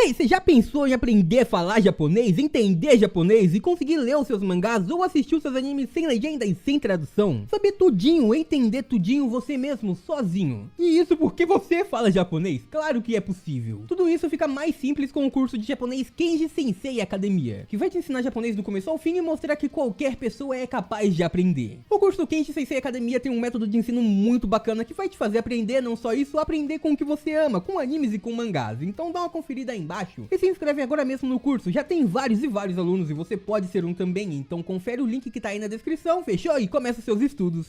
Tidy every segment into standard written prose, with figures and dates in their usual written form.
Hey, você já pensou em aprender a falar japonês, entender japonês e conseguir ler os seus mangás ou assistir os seus animes sem legenda e sem tradução? Saber tudinho, entender tudinho você mesmo, sozinho. E isso porque você fala japonês? Claro que é possível. Tudo isso fica mais simples com o curso de japonês Kenji Sensei Academia, que vai te ensinar japonês do começo ao fim e mostrar que qualquer pessoa é capaz de aprender. O curso Kenji Sensei Academia tem um método de ensino muito bacana que vai te fazer aprender, não só isso, aprender com o que você ama, com animes e com mangás. Então dá uma conferida aí embaixo e se inscreve agora mesmo no curso. Já tem vários alunos e você pode ser um também, então confere o link que tá aí na descrição, fechou? E começa seus estudos.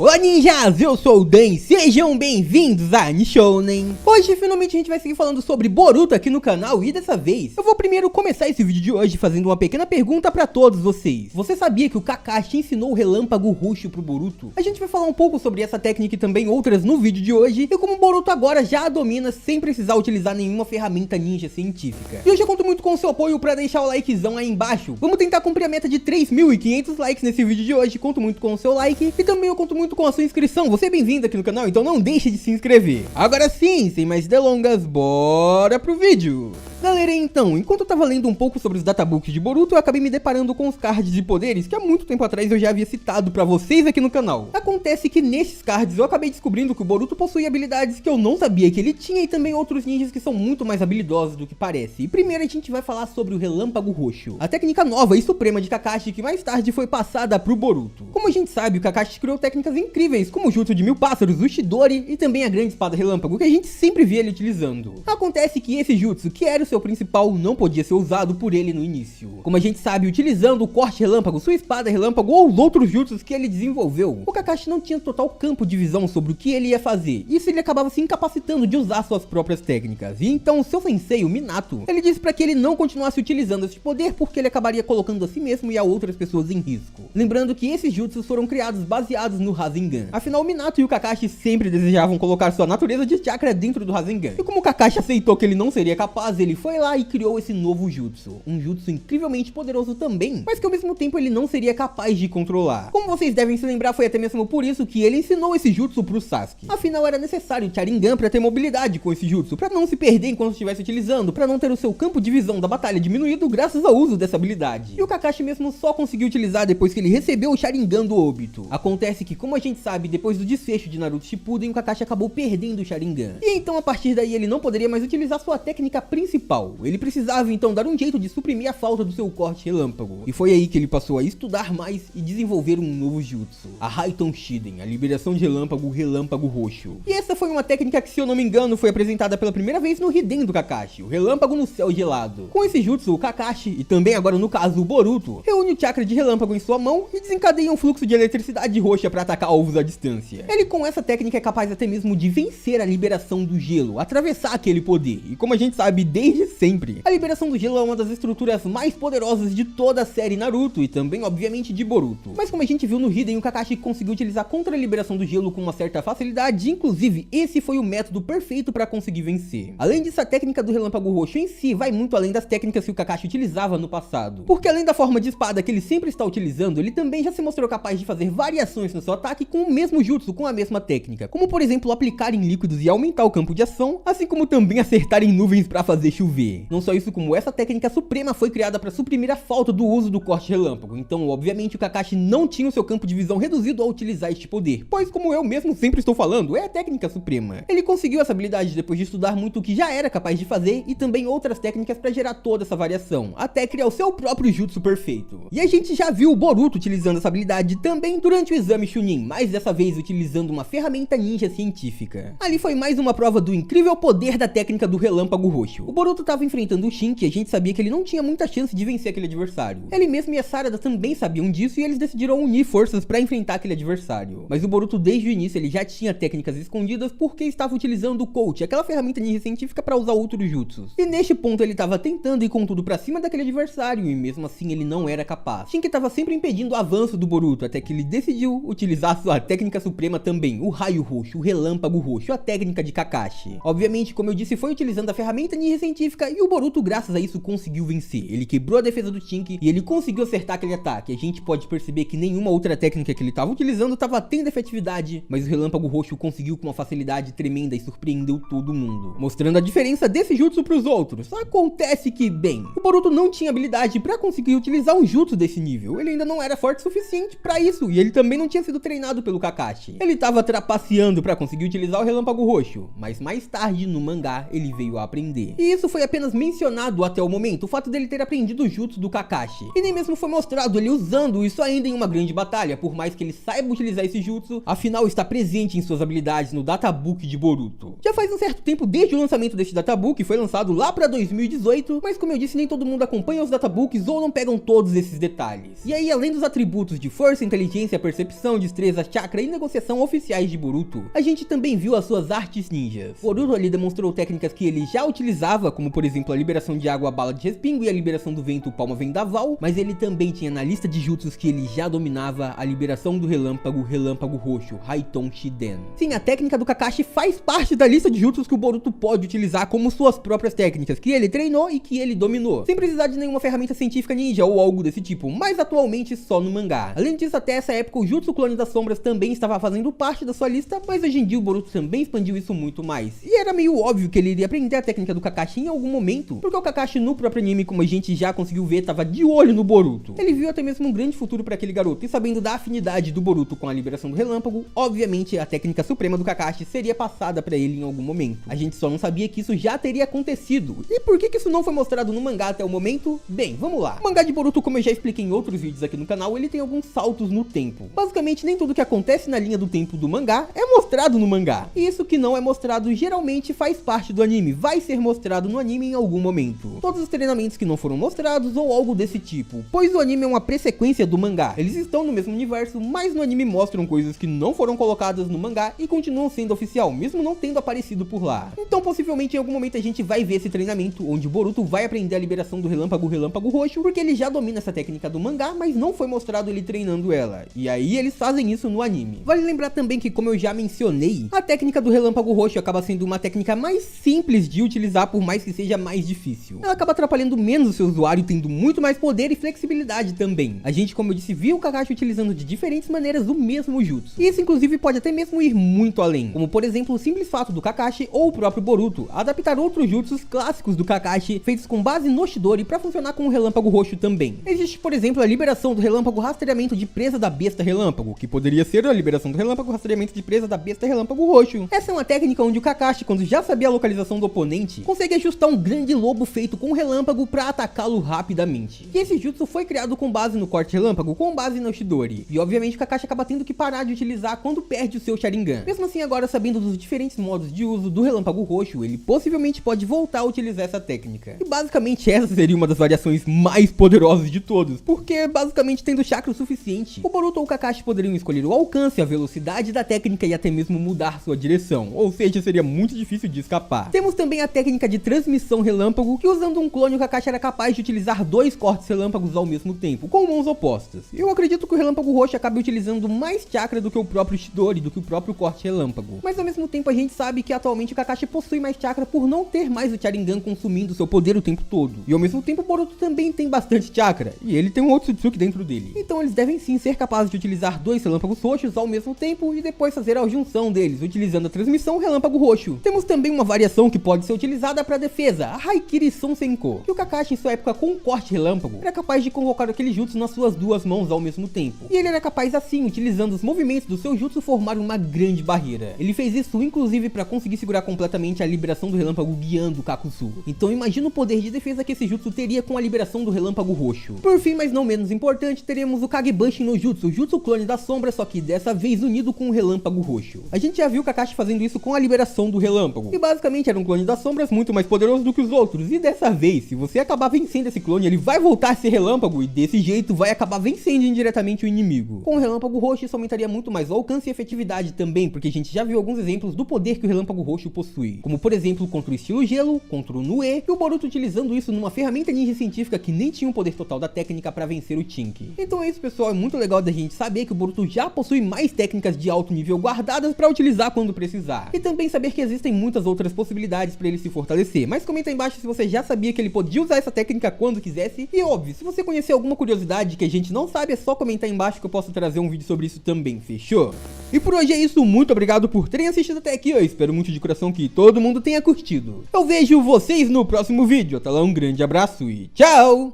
Olá ninjas, eu sou o Dan, sejam bem-vindos a Nishounen. Hoje finalmente a gente vai seguir falando sobre Boruto aqui no canal e dessa vez eu vou primeiro começar esse vídeo de hoje fazendo uma pequena pergunta pra todos vocês. Você sabia que o Kakashi ensinou o relâmpago roxo pro Boruto? A gente vai falar um pouco sobre essa técnica e também outras no vídeo de hoje e como o Boruto agora já a domina sem precisar utilizar nenhuma ferramenta ninja científica. E eu já conto muito com o seu apoio pra deixar o likezão aí embaixo. Vamos tentar cumprir a meta de 3.500 likes nesse vídeo de hoje, conto muito com o seu like e também eu conto muito com a sua inscrição. Você é bem-vindo aqui no canal, então não deixe de se inscrever. Agora sim, sem mais delongas, bora pro vídeo. Galera, então, enquanto eu tava lendo um pouco sobre os databooks de Boruto, eu acabei me deparando com os cards de poderes que há muito tempo atrás eu já havia citado pra vocês aqui no canal. Acontece que nesses cards eu acabei descobrindo que o Boruto possui habilidades que eu não sabia que ele tinha e também outros ninjas que são muito mais habilidosos do que parece. E primeiro a gente vai falar sobre o relâmpago roxo, a técnica nova e suprema de Kakashi que mais tarde foi passada pro Boruto. Como a gente sabe, o Kakashi criou técnicas incríveis como o jutsu de 1000 pássaros, o Chidori e também a grande espada relâmpago que a gente sempre via ele utilizando. Acontece que esse jutsu, que era o seu principal, não podia ser usado por ele no início. Como a gente sabe, utilizando o corte relâmpago, sua espada relâmpago ou os outros jutsus que ele desenvolveu, o Kakashi não tinha total campo de visão sobre o que ele ia fazer. Isso ele acabava se incapacitando de usar suas próprias técnicas. E então o seu sensei, o Minato, ele disse para que ele não continuasse utilizando esse poder porque ele acabaria colocando a si mesmo e a outras pessoas em risco. Lembrando que esses jutsus foram criados baseados no Rasengan. Afinal, o Minato e o Kakashi sempre desejavam colocar sua natureza de chakra dentro do Rasengan. E como o Kakashi aceitou que ele não seria capaz, ele foi lá e criou esse novo jutsu, um jutsu incrivelmente poderoso também, mas que ao mesmo tempo ele não seria capaz de controlar. Como vocês devem se lembrar, foi até mesmo por isso que ele ensinou esse jutsu pro Sasuke. Afinal, era necessário o Sharingan para ter mobilidade com esse jutsu, para não se perder enquanto estivesse utilizando, para não ter o seu campo de visão da batalha diminuído graças ao uso dessa habilidade. E o Kakashi mesmo só conseguiu utilizar depois que ele recebeu o Sharingan do Obito. Acontece que, como a gente sabe, depois do desfecho de Naruto Shippuden, o Kakashi acabou perdendo o Sharingan. E então a partir daí ele não poderia mais utilizar sua técnica principal. Ele precisava então dar um jeito de suprimir a falta do seu corte relâmpago. E foi aí que ele passou a estudar mais e desenvolver um novo jutsu, a Raiton Shiden, a liberação de relâmpago, relâmpago roxo. E essa foi uma técnica que, se eu não me engano, foi apresentada pela primeira vez no Hiden do Kakashi, o relâmpago no céu gelado. Com esse jutsu, o Kakashi, e também agora no caso o Boruto, reúne o chakra de relâmpago em sua mão e desencadeia um fluxo de eletricidade roxa para atacar alvos à distância. Ele com essa técnica é capaz até mesmo de vencer a liberação do gelo, atravessar aquele poder. E como a gente sabe desde sempre, a liberação do gelo é uma das estruturas mais poderosas de toda a série Naruto e também obviamente de Boruto. Mas como a gente viu no Hiden, o Kakashi conseguiu utilizar contra a liberação do gelo com uma certa facilidade, inclusive esse foi o método perfeito para conseguir vencer. Além disso, a técnica do relâmpago roxo em si vai muito além das técnicas que o Kakashi utilizava no passado. Porque além da forma de espada que ele sempre está utilizando, ele também já se mostrou capaz de fazer variações no seu ataque com o mesmo jutsu, com a mesma técnica, como por exemplo aplicar em líquidos e aumentar o campo de ação, assim como também acertar em nuvens para fazer chover. Não só isso, como essa técnica suprema foi criada para suprimir a falta do uso do corte relâmpago, então obviamente o Kakashi não tinha o seu campo de visão reduzido ao utilizar este poder, pois como eu mesmo sempre estou falando, é a técnica suprema. Ele conseguiu essa habilidade depois de estudar muito o que já era capaz de fazer e também outras técnicas para gerar toda essa variação, até criar o seu próprio jutsu perfeito. E a gente já viu o Boruto utilizando essa habilidade também durante o exame Chunin, mas dessa vez utilizando uma ferramenta ninja científica. Ali foi mais uma prova do incrível poder da técnica do relâmpago roxo. O Boruto estava enfrentando o Shin, que a gente sabia que ele não tinha muita chance de vencer aquele adversário. Ele mesmo e a Sarada também sabiam disso e eles decidiram unir forças para enfrentar aquele adversário. Mas o Boruto desde o início ele já tinha técnicas escondidas porque estava utilizando o Coach, aquela ferramenta ninja científica para usar outros jutsus. E neste ponto ele estava tentando ir com tudo para cima daquele adversário e mesmo assim ele não era capaz. Shin que estava sempre impedindo o avanço do Boruto até que ele decidiu utilizar sua técnica suprema também, o raio roxo, o relâmpago roxo, a técnica de Kakashi. Obviamente, como eu disse, foi utilizando a ferramenta ninja científica científica e o Boruto, graças a isso, conseguiu vencer. Ele quebrou a defesa do Tink e ele conseguiu acertar aquele ataque. A gente pode perceber que nenhuma outra técnica que ele estava utilizando estava tendo efetividade, mas o Relâmpago Roxo conseguiu com uma facilidade tremenda e surpreendeu todo mundo, mostrando a diferença desse jutsu para os outros. Acontece que, bem, o Boruto não tinha habilidade para conseguir utilizar um jutsu desse nível. Ele ainda não era forte o suficiente para isso e ele também não tinha sido treinado pelo Kakashi. Ele estava trapaceando para conseguir utilizar o Relâmpago Roxo, mas mais tarde no mangá ele veio a aprender. E isso foi apenas mencionado até o momento, o fato dele ter aprendido o jutsu do Kakashi. E nem mesmo foi mostrado ele usando isso ainda em uma grande batalha, por mais que ele saiba utilizar esse jutsu, afinal está presente em suas habilidades no databook de Boruto. Já faz um certo tempo desde o lançamento desse databook, foi lançado lá para 2018, mas como eu disse, nem todo mundo acompanha os databooks ou não pegam todos esses detalhes. E aí, além dos atributos de força, inteligência, percepção, destreza, chakra e negociação oficiais de Boruto, a gente também viu as suas artes ninjas. Boruto ali demonstrou técnicas que ele já utilizava, como por exemplo a liberação de água, bala de respingo, e a liberação do vento, palma vendaval, mas ele também tinha na lista de jutsus que ele já dominava a liberação do relâmpago, relâmpago roxo, Raiton Shiden. Sim, a técnica do Kakashi faz parte da lista de jutsus que o Boruto pode utilizar como suas próprias técnicas, que ele treinou e que ele dominou, sem precisar de nenhuma ferramenta científica ninja ou algo desse tipo, mas atualmente só no mangá. Além disso, até essa época o Jutsu Clone das Sombras também estava fazendo parte da sua lista, mas hoje em dia o Boruto também expandiu isso muito mais. E era meio óbvio que ele iria aprender a técnica do Kakashi em algum momento, porque o Kakashi no próprio anime, como a gente já conseguiu ver, estava de olho no Boruto. Ele viu até mesmo um grande futuro para aquele garoto, e sabendo da afinidade do Boruto com a liberação do relâmpago, obviamente a técnica suprema do Kakashi seria passada para ele em algum momento. A gente só não sabia que isso já teria acontecido. E por que isso não foi mostrado no mangá até o momento? Bem, vamos lá. O mangá de Boruto, como eu já expliquei em outros vídeos aqui no canal, ele tem alguns saltos no tempo. Basicamente, nem tudo que acontece na linha do tempo do mangá é mostrado no mangá. E isso que não é mostrado geralmente faz parte do anime, vai ser mostrado no anime em algum momento. Todos os treinamentos que não foram mostrados ou algo desse tipo, pois o anime é uma pré-sequência do mangá. Eles estão no mesmo universo, mas no anime mostram coisas que não foram colocadas no mangá e continuam sendo oficial, mesmo não tendo aparecido por lá. Então possivelmente em algum momento a gente vai ver esse treinamento, onde o Boruto vai aprender a liberação do relâmpago, relâmpago roxo, porque ele já domina essa técnica do mangá, mas não foi mostrado ele treinando ela. E aí eles fazem isso no anime. Vale lembrar também que, como eu já mencionei, a técnica do relâmpago roxo acaba sendo uma técnica mais simples de utilizar, por mais que seja mais difícil. Ela acaba atrapalhando menos o seu usuário, tendo muito mais poder e flexibilidade também. A gente, como eu disse, viu o Kakashi utilizando de diferentes maneiras o mesmo jutsu. E isso inclusive pode até mesmo ir muito além, como por exemplo o simples fato do Kakashi ou o próprio Boruto adaptar outros jutsus clássicos do Kakashi, feitos com base no Chidori, para funcionar com o relâmpago roxo também. Existe, por exemplo, a liberação do relâmpago rastreamento de presa da besta relâmpago, que poderia ser a liberação do relâmpago rastreamento de presa da besta relâmpago roxo. Essa é uma técnica onde o Kakashi, quando já sabia a localização do oponente, consegue ajustar um grande lobo feito com relâmpago para atacá-lo rapidamente. E esse jutsu foi criado com base no corte relâmpago, com base no Chidori. E obviamente o Kakashi acaba tendo que parar de utilizar quando perde o seu Sharingan. Mesmo assim, agora sabendo dos diferentes modos de uso do relâmpago roxo, ele possivelmente pode voltar a utilizar essa técnica. E basicamente essa seria uma das variações mais poderosas de todos, porque basicamente tendo chakra o suficiente, o Boruto ou o Kakashi poderiam escolher o alcance, a velocidade da técnica e até mesmo mudar sua direção, ou seja, seria muito difícil de escapar. Temos também a técnica de transmissão relâmpago, que usando um clone o Kakashi era capaz de utilizar dois cortes relâmpagos ao mesmo tempo, com mãos opostas. Eu acredito que o relâmpago roxo acabe utilizando mais chakra do que o próprio Chidori, do que o próprio corte relâmpago. Mas ao mesmo tempo a gente sabe que atualmente o Kakashi possui mais chakra por não ter mais o Sharingan consumindo seu poder o tempo todo. E ao mesmo tempo o Boruto também tem bastante chakra, e ele tem um Otsutsuki dentro dele. Então eles devem sim ser capazes de utilizar dois relâmpagos roxos ao mesmo tempo e depois fazer a junção deles, utilizando a transmissão relâmpago roxo. Temos também uma variação que pode ser utilizada para defesa, a Haikiri Sonsenko, que o Kakashi em sua época com o corte relâmpago era capaz de convocar aquele jutsu nas suas duas mãos ao mesmo tempo. E ele era capaz assim, utilizando os movimentos do seu jutsu, formar uma grande barreira. Ele fez isso inclusive para conseguir segurar completamente a liberação do relâmpago guiando o Kakuzu. Então imagina o poder de defesa que esse jutsu teria com a liberação do relâmpago roxo. Por fim, mas não menos importante, teremos o Kagebunshin no jutsu, o jutsu clone da sombra, só que dessa vez unido com o relâmpago roxo. A gente já viu o Kakashi fazendo isso com a liberação do relâmpago, e basicamente era um clone das sombras muito mais poderoso do que os outros, e dessa vez, se você acabar vencendo esse clone, ele vai voltar a ser relâmpago, e desse jeito vai acabar vencendo indiretamente o inimigo. Com o relâmpago roxo isso aumentaria muito mais o alcance e efetividade também, porque a gente já viu alguns exemplos do poder que o relâmpago roxo possui, como por exemplo contra o estilo gelo, contra o Nue, e o Boruto utilizando isso numa ferramenta ninja científica que nem tinha o poder total da técnica para vencer o Tink. Então é isso, pessoal, é muito legal da gente saber que o Boruto já possui mais técnicas de alto nível guardadas para utilizar quando precisar, e também saber que existem muitas outras possibilidades para ele se fortalecer, mas comenta aí embaixo se você já sabia que ele podia usar essa técnica quando quisesse. E óbvio, se você conhecer alguma curiosidade que a gente não sabe, é só comentar aí embaixo que eu posso trazer um vídeo sobre isso também, fechou? E por hoje é isso, muito obrigado por terem assistido até aqui, eu espero muito de coração que todo mundo tenha curtido. Eu vejo vocês no próximo vídeo, até lá um grande abraço e tchau!